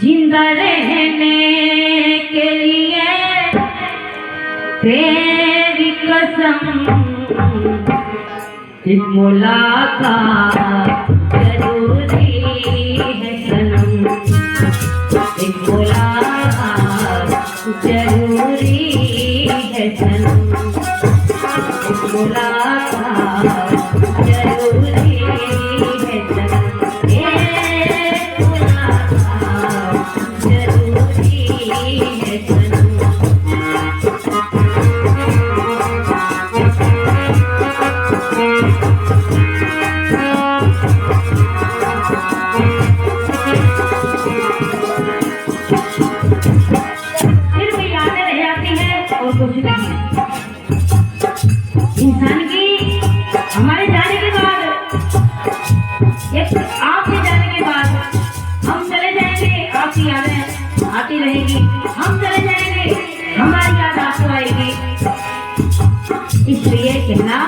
जिंदा रहने के लिए तेरी कसम, एक मुलाकात जरूरी है सनम, एक मुलाकात जरूरी है सनम, एक मुलाकात जरूरी है सनम, एक मुलाकात जरूरी है सनम। इंसान की हमारे जाने के बाद, एक आपके जाने के बाद हम चले जाएंगे, आपकी यादें आती रहेगी, हम चले जाएंगे, हमारी याद आपको आएगी। इसलिए कहना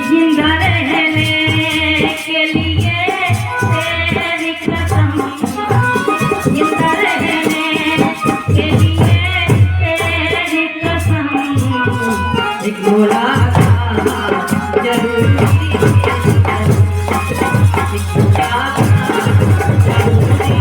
जिंदा रहने के लिए तेरी कसम, जिंदा रहने के लिए तेरी कसम, एक मुलाकात जरूरी है, एक मुलाकात जरूरी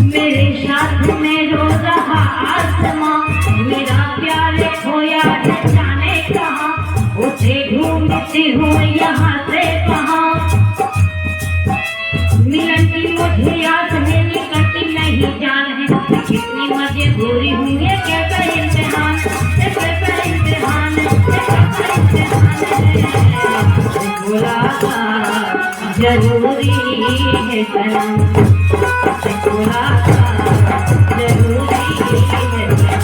मेरे साथ में रो रहा आसमां, मेरा प्यार खोया है जाने कहाँ, उसे ढूंढती हूँ यहाँ से कहाँ, मिलन की मुझे याद है निकलती नहीं जान है, कितनी मजबूरी हुई है, कैसा इम्तिहान, कैसा इम्तिहान, कैसा इम्तिहान है, मुलाकात जरूरी है सनम, मुलाकात जरूरी है सनम।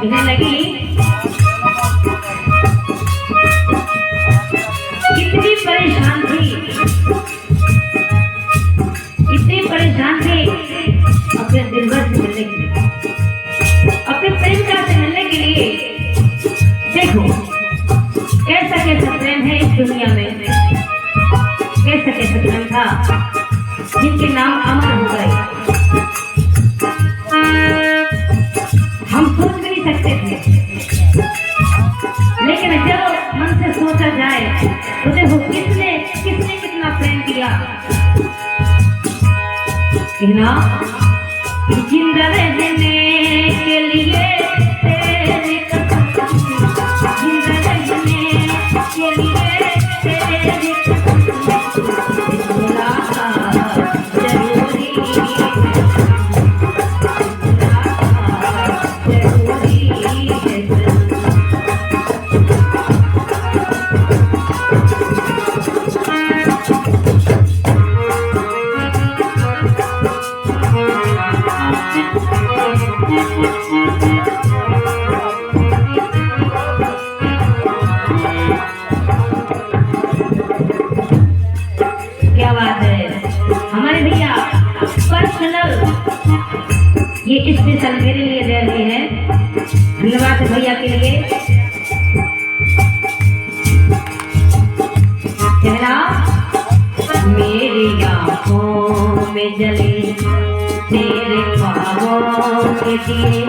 इन्हें लगी कितनी परेशान थी, इतनी परेशान थी अपने दिलबर से मिलने के लिए, अपने प्रेमिका से मिलने के लिए। देखो कैसा कैसा प्रेम है इस दुनिया में, कैसा कैसा प्रेम था जिनके नाम अमर हो गए। हम सोच भी नहीं सकते थे, लेकिन जब मन से सोचा जाए तो देखो किसने किसने कितना प्रेम किया। कहना जिंदा रहने के लिए तेरी कसम, जिंदा रहने के लिए तेरी कसम, मुलाकात जरूरी है, Thank you. ये स्पेशल मेरे लिए दे रहे हैं। धन्यवाद भैया के लिए। कहना मेरी आँखों में जले तेरे ख्वाबों के दिए,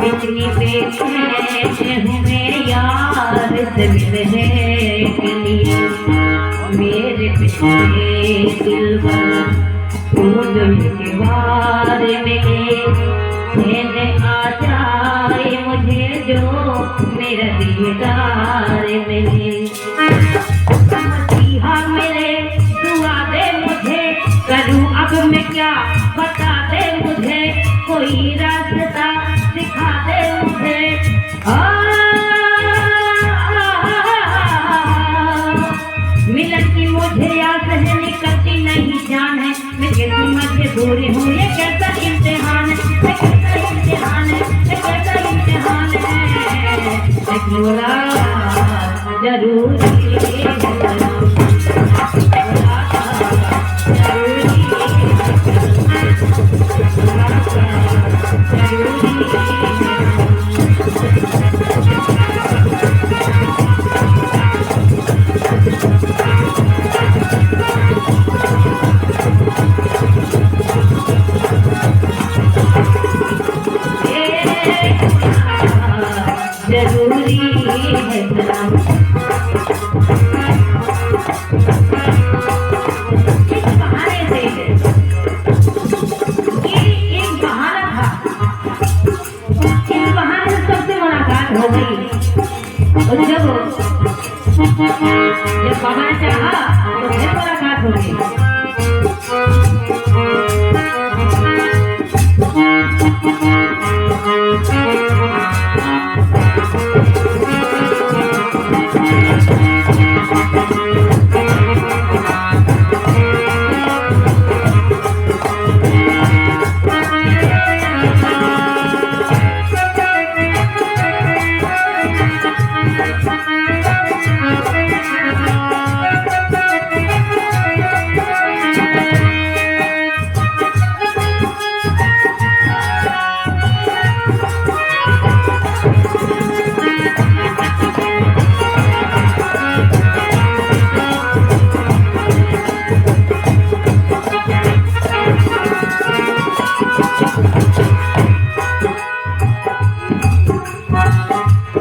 इतनी बेचैन हूँ मैं यार से मिलने के लिए। मेरे पिछले दिल पर तू जो दीवार मिले, चैन आ जाए मुझे जो मेरा दीदार मिले। मसीहा मेरे दुआ दे मुझे, करूँ अब मैं क्या बता दे मुझे, कोई रास्ता दिखा दे मुझे। मिलन की मुझे आस है, निकलती नहीं जान है, मैं कैसी मजबूरी हूँ, ये कैसा इम्तिहान है, ये कैसा इम्तिहान है, ये कैसा इम्तिहान है। जरूरी है सलाम। इस बहाने से ये एक बहाना था, इस बहाने से सबसे मुलाकात हो गई। और जब बाबा ने चाहा तो फिर मुलाकात हो गई।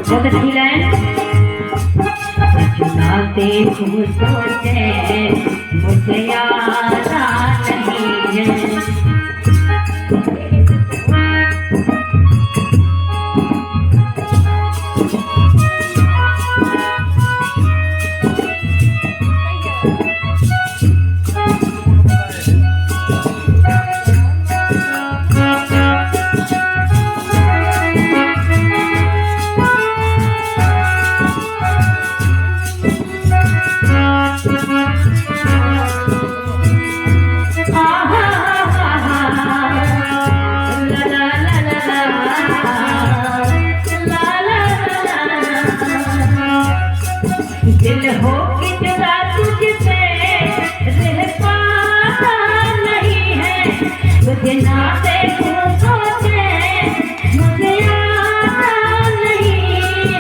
बहुत अच्छी लाइन। चुनाते तुम सोचे मुझे याद नहीं है, दिल हो कि जुदा तुझसे रह पाता नहीं है, तुझे ना देखूं सोचे मुझे आता नहीं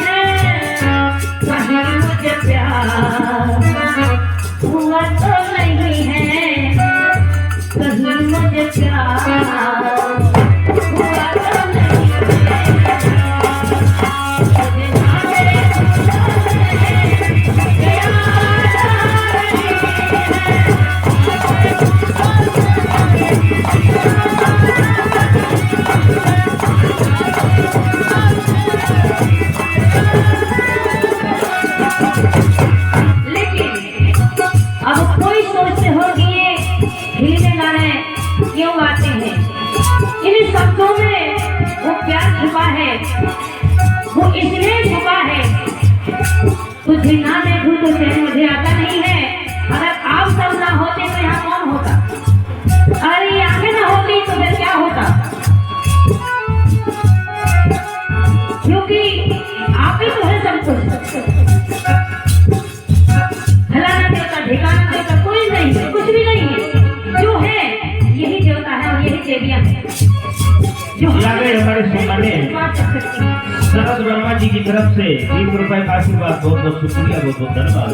है। कहीं मुझे प्यार हुआ तो नहीं है, कहीं मुझे प्यार हुआ तो नहीं है। क्यों गाते हैं? इन शब्दों में वो प्यार छुपा है, वो इसलिए छुपा है। तुझे ना देखूं तो चैन मुझे आता नहीं है। अगर आप सब ना होते तो यहाँ कौन होता? अरे आंखें ना होती तो फिर क्या होता? क्योंकि आप ही तो है सब कुछ। फलाना देवता ठिकाना देवता कोई नहीं है, कुछ भी नहीं है। जो है यही देवता है और यही देवियां है। हमारे सुनने शरद वर्मा जी की तरफ से 20 रुपए का आशीर्वाद, बहुत बहुत शुक्रिया, बहुत बहुत धन्यवाद।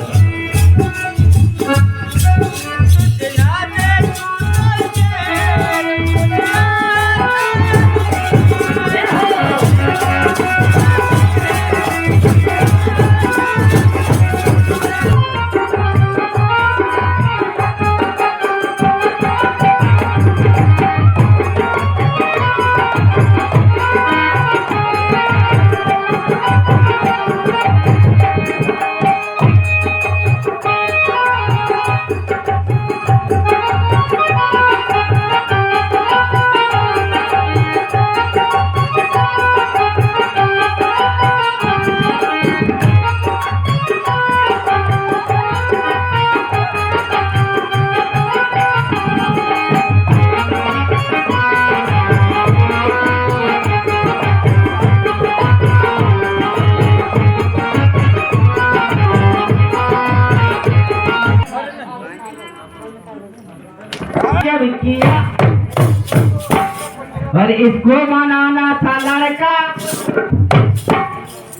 और इसको बनाना था लड़का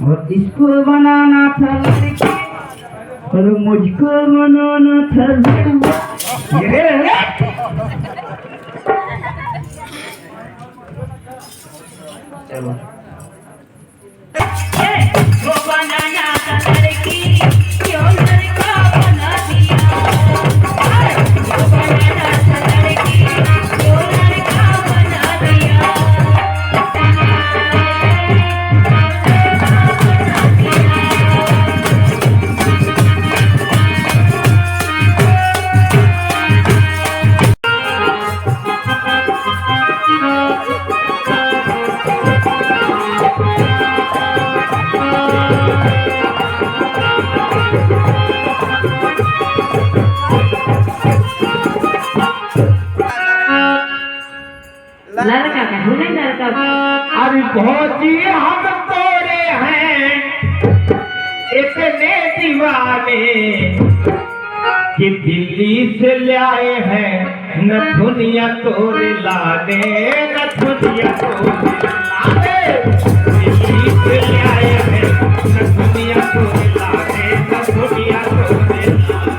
और इसको बनाना था लड़की और मुझको बनाना था लड़का। चलो वो बनाना था लड़की, क्यों लड़का बना दिया। वो बनाना था लड़की, क्यों लड़का बना दिया। लड़का का हूँ नहीं लड़का अभी पहुंची हम तोड़े हैं इतने दीवाने कि दिल्ली से ले आए हैं न दुनिया तोड़े लाने, न दुनिया तोड़े लाने। दिल्ली से ले आए हैं न दुनिया तोड़े लाने, न दुनिया तोड़े लाने।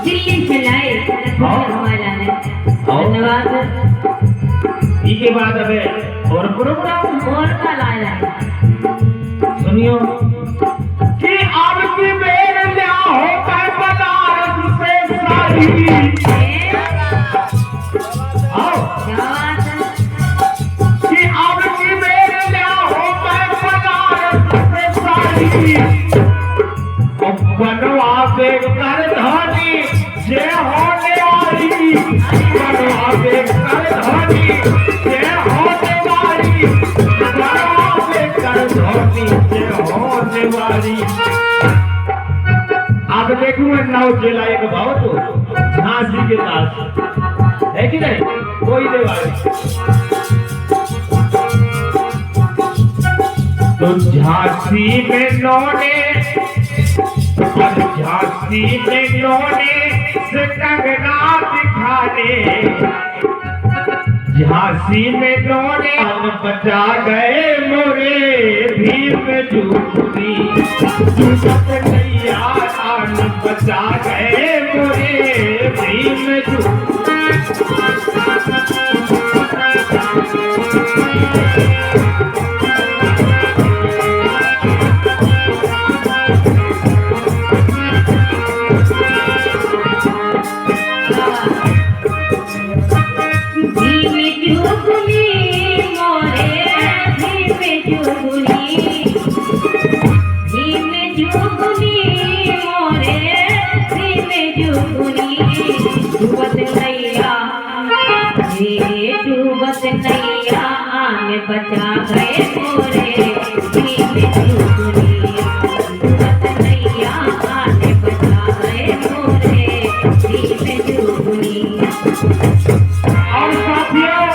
दिल्ली से लाए धन्यवाद। इसके बाद अब और प्रोग्राम और का लाया सुनियो कि अब की बेर लिया होता है बनारस से साड़ी। आओ कि अब की बेर लिया होता है बनारस से साड़ी। अब बनवा से कर धनी जे होने वाली, बनवा से कर धनी जे होने वाली, बनवा से कर धनी जे होने वाली। अब देखूं नाव चला एक भाव तो झांसी के दास है कि नहीं, कोई देवाली तो झांसी में लौटे और झांसी में लौटे से कंगना दिखाने, झांसी में लौटे बचा गए मोरे भीम जूरी। नैया बचा गए मोरे भीम जूरी। डूबत नैया आगे बचा गए मोरे और साथियों,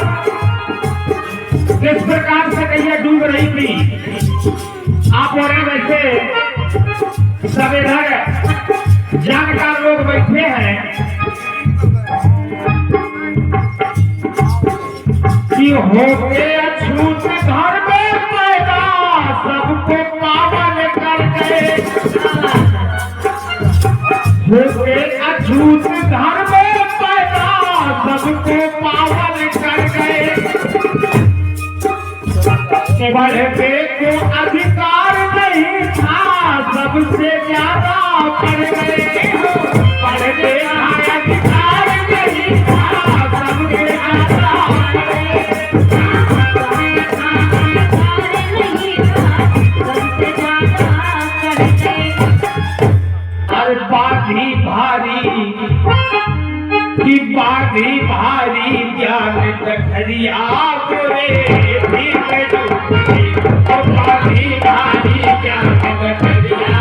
किस प्रकार से नैया डूब रही थी, आप और वैसे सब इधर जानकार लोग बैठे हैं कि होके अछूत घर में पैदा सबको पावन कर गए। होके अछूत घर में पैदा सबको पावन कर गए। पढ़ने को अधिकार नहीं था, सबसे ज्यादा पढ़ गए। पढ़ने का अधिकार नहीं था, सबसे ज्यादा पढ़ गए। और बाधी भारी की बाधी भारी ज्ञान तखरिया बोले और बाधी भारी ज्ञान तखरिया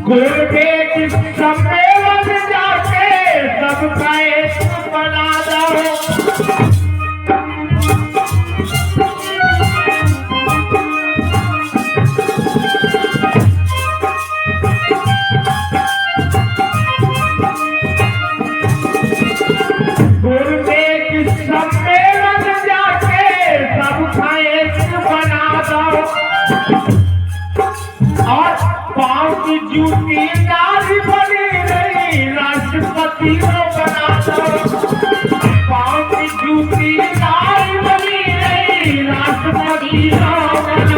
गुरबेट सम्मेलन जाके सबका एक बना दो। गुरबेट सम्मेलन जाके सबका एक बना दो। और पाँव की जूती नारी बनी रही, राष्ट्रपति को बना दो। पाँव की जूती नारी बनी रही, राष्ट्रपति को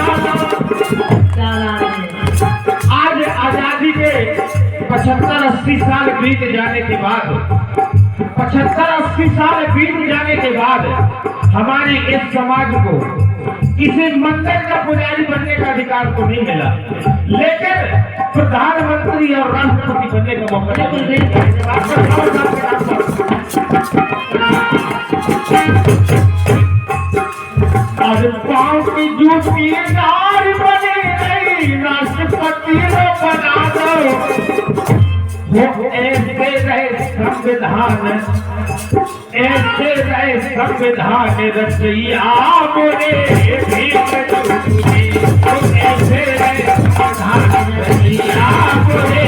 बना दो। आज आजादी के 75-80 साल बीत जाने के बाद, 75-80 साल बीत जाने के बाद हमारे इस समाज को किसी मंदिर का पुजारी बनने का अधिकार तो नहीं मिला, लेकिन प्रधानमंत्री और राष्ट्रपति बनने का मौका और पाँव की जूती नारी बनी नहीं, राष्ट्रपति बना दो। वो ऐसे रहे संविधान, ऐसे रहे संविधान रचैया बोले ऐसे रहे संविधान रचैया बोले।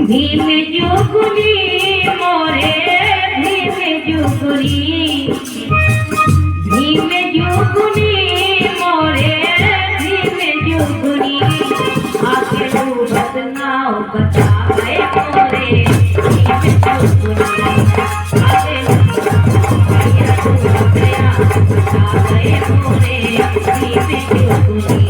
भीम जुगुनी मोरे भीम जुगुनी, भीम जुगुनी मोरे भीम जुगुनी। आगे डूबत नाव बचाए मोरे भीम जुगुनी। आगे डूबत गया बचाए मोरे भीम जुगुनी।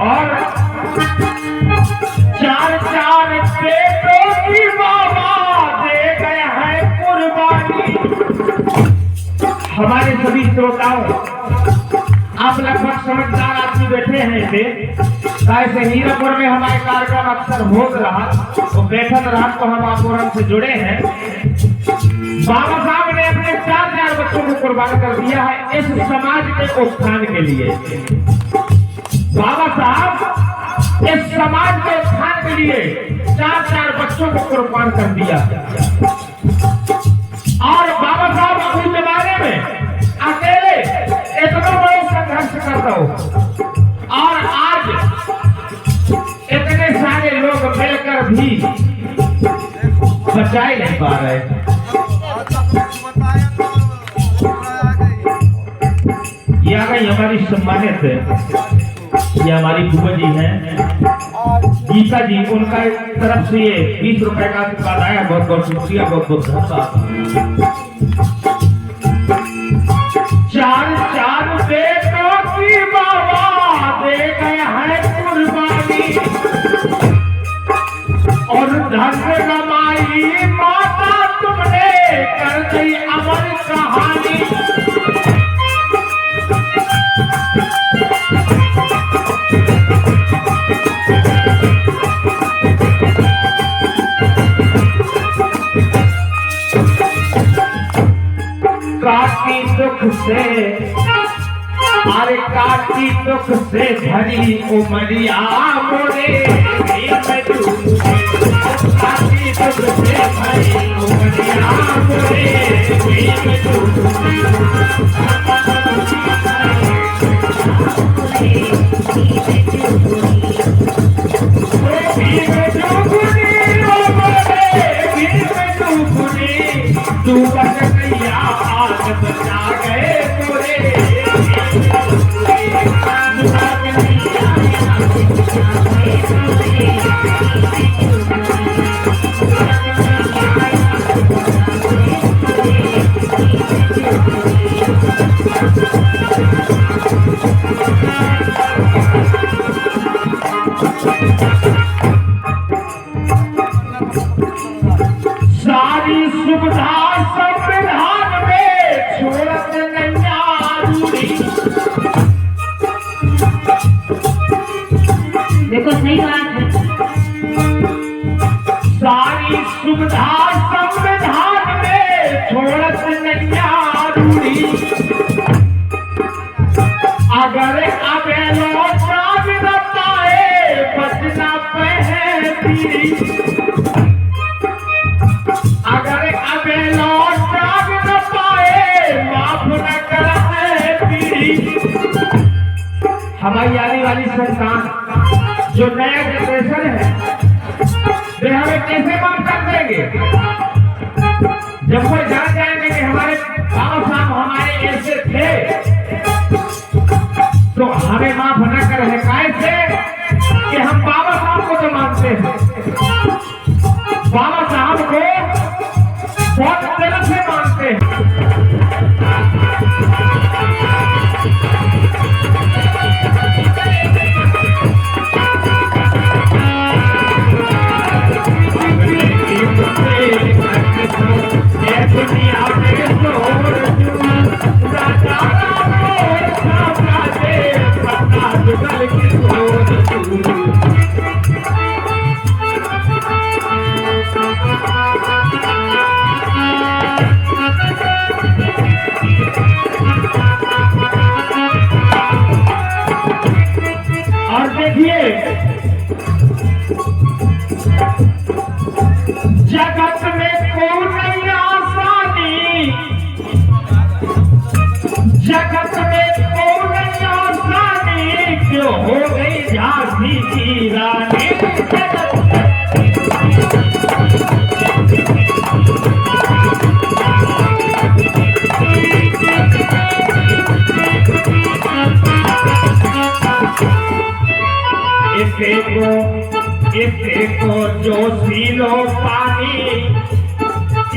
और 4-4 बेटों की बाबा दे गए हैं कुर्बानी। हमारे सभी श्रोताओं, आप लगभग समझदार आदमी बैठे हैं थे, कैसे हीरापुर में हमारे कार्यक्रम अक्सर हो रहा, तो बैठक रात को हम आपुरम से जुड़े हैं। बाबा साहब ने अपने 4-4 बच्चों को कुर्बान कर दिया है इस समाज के उत्थान के लिए। बाबा साहब इस समाज के उत्थान के लिए 4-4 बच्चों को कुर्बान कर दिया। और बाबा साहब अपने जमाने में अकेले इतना बड़ा संघर्ष कर रहा हो, और आज इतने सारे लोग मिलकर भी बचा ही नहीं पा रहे। ये आ गई आई हमारी सम्मानित, ये हमारी बुआ जी हैं गीता जी, उनका तरफ से ये 20 रुपए का आशीर्वाद आया। बहुत बहुत शुक्रिया, बहुत बहुत धन्यवाद। चार चार बेटों की बाबा दे गए हैं कुर्बानी, और धन कमाई माता तुमने कर दी अमर कहानी। काटी दुख से, अरे काटी दुख से भरी उमरिया मोरे, काटी दुख से भरी उमरिया मोरे, तू बच गया आज बचा गए तोरे, सारी सुविधा संविधान में छोड़त नैया रूढ़ी। देखो सही बात है, सारी सुविधा संविधान में छोड़त नैया रूढ़ी। अगर अबे लौटा भी न पाए बचना पे पीड़ी, अगर अबे लौटा भी न पाए माफ न कर पीड़ी। हमारी आने वाली संतान जो नया जनरेशन है वे हमें कैसे माफ कर देंगे? जब वो जान जाएंगे कि हमारे बाबा साहब हमारे ऐसे थे तो हमें माफ न कर है। कैसे कि हम बाबा साहब को तो मानते हैं, बाबा साहब को बहुत तरह से मानते हैं। और देखिए जगत में कोई नहीं आसानी, जगत में कोई नहीं आसानी, क्यों हो गई झांसी की रानी। इसे को जो पीलो पानी,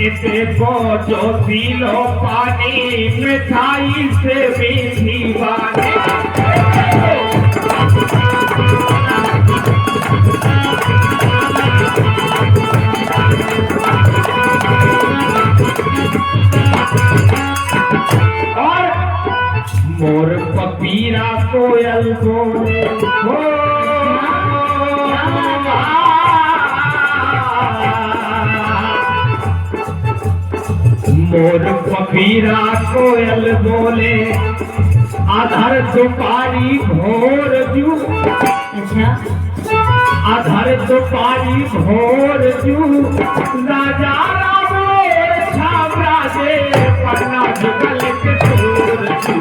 इसे को जो पीलो पानी, मिठाई से मीठी बानी। और मोर पपीरा कोयल बोले हो, मोर पपीरा कोयल बोले, आधर दुपारी भोर जू, अच्छा आधर दुपारी भोर जू, राजा मोर छावरा दे पन्ना जुगल के तोर जू।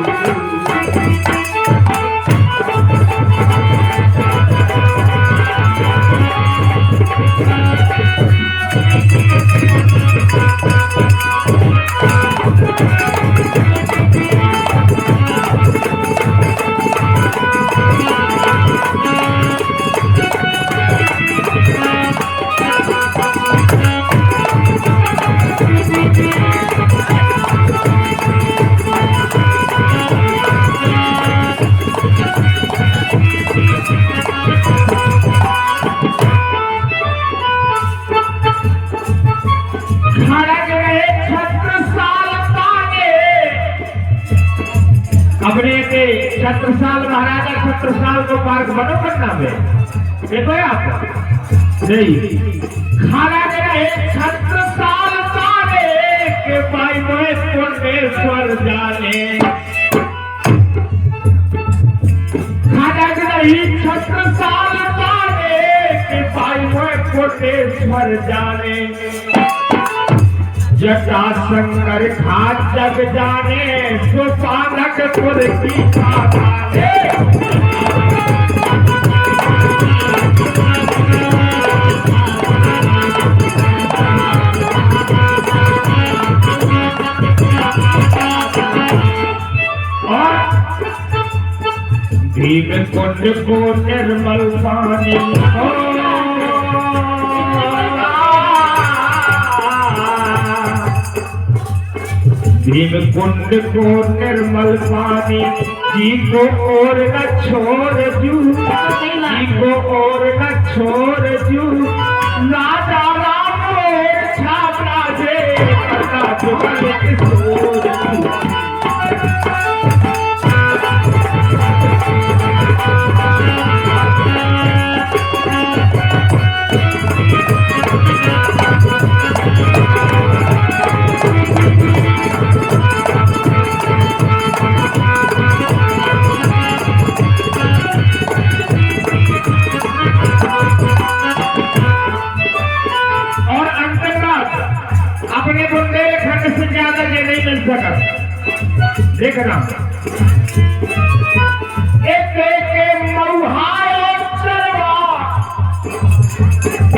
महाराजा छत्रसाल को पार्क बनो पटना में, देखो आप नहीं खाना मेरा एक छत्रसाल तारे के भाई मोहे कोटेश्वर जाने, खाना मेरा एक छत्रसाल तारे के भाई मोहे कोटेश्वर जाने, जटा शंकर खाट जग जाने सो पालक पुर की खाने। भीम कुंड को निर्मल पानी भीम कुंड को निर्मल पानी जी को और न छोड़ जू, जी को और न छोड़ जू, राजा राम छापरा जे करना जुगल किशोर अपने बुंदेलखंड से ज्यादा ये नहीं मिल सका। देखना एक के मऊहार चरवा,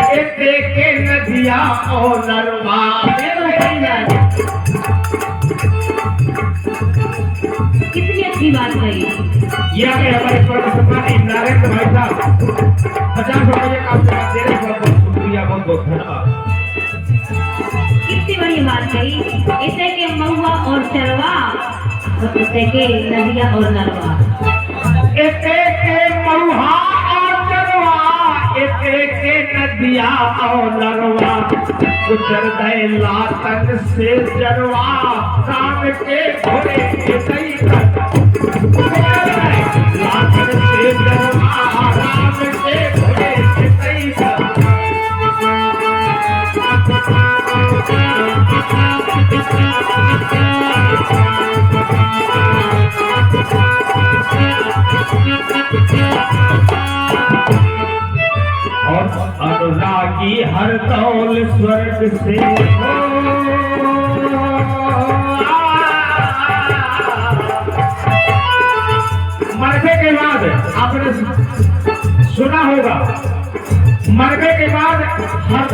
एक के नदिया और नरवा, कितनी अच्छी बात कही। यह हमारे परम नारायण भाई साहब 50 रुपये का आपसे दे रहे, बहुत बहुत शुक्रिया, बहुत बहुत धन्यवाद। कितनी बड़ी बात कही, इसे के महुआ और चरवा, इसे के नदिया और नरवा, इसे के महुआ और चरवा, इसे के नदिया और नरवा, गुजर गए लातन से जरवा, काम के घोड़े के सही लातन से जरवा, राम के घोड़े के सही और अनुरागी हर दौल स्वर्ग से मरने के बाद आपने सुना होगा, मरने के बाद हर